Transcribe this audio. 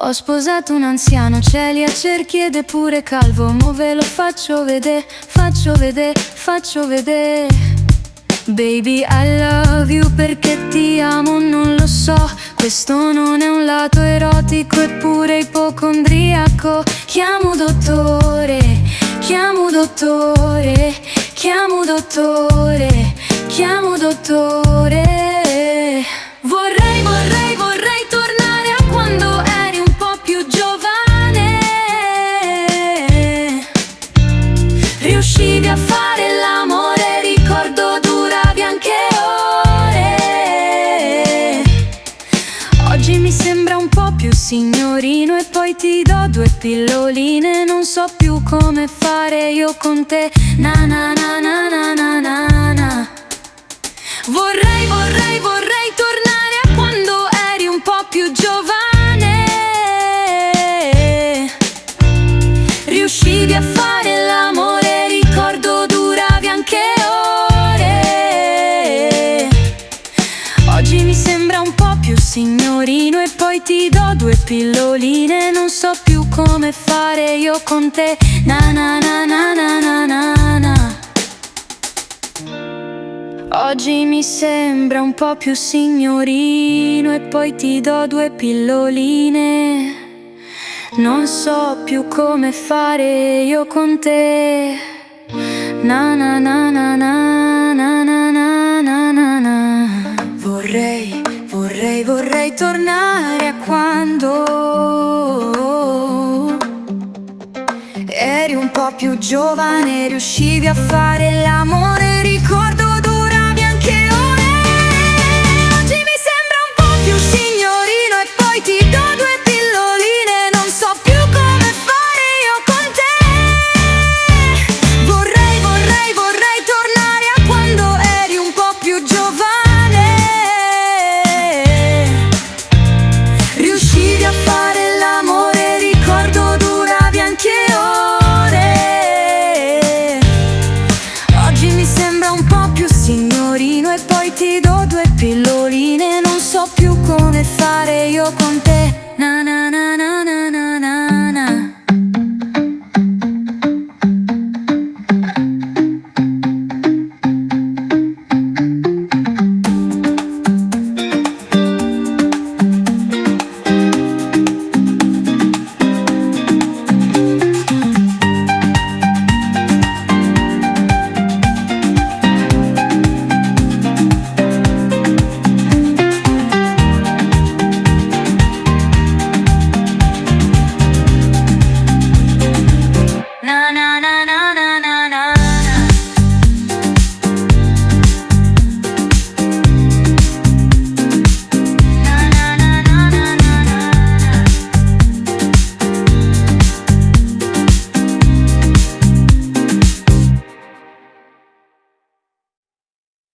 Ho sposato un anziano, cieli a cerchi ed è pure calvo. Mo ve lo faccio vedere, faccio vedere, faccio vedere. Baby I love you perché ti amo, non lo so. Questo non è un lato erotico eppure ipocondriaco. Chiamo dottore, chiamo dottore, chiamo dottore, chiamo dottore. Vorrei, vorrei, vorrei tornare a quando eri un po' più giovane. Riuscivi a fare l'amore, ricordo duravi anche ore. Oggi mi sembra un po' più signorino e poi ti do due pilloline. Non so più come fare io con te, na na na na na na na na. Vorrei, vorrei, vorrei tornare a quando eri un po' più giovane. Riuscivi a fare l'amore, ricordo duravi anche ore. Oggi mi sembra un po' più signorino e poi ti do due pilloline. Non so più come fare io con te, na na na na na na na na. Oggi mi sembra un po' più signorino e poi ti do due pilloline. Non so più come fare io con te, na na na na na na na na na na na. Vorrei, vorrei, vorrei tornare a quando eri un po' più giovane, riuscivi a fare l'amore, ricordo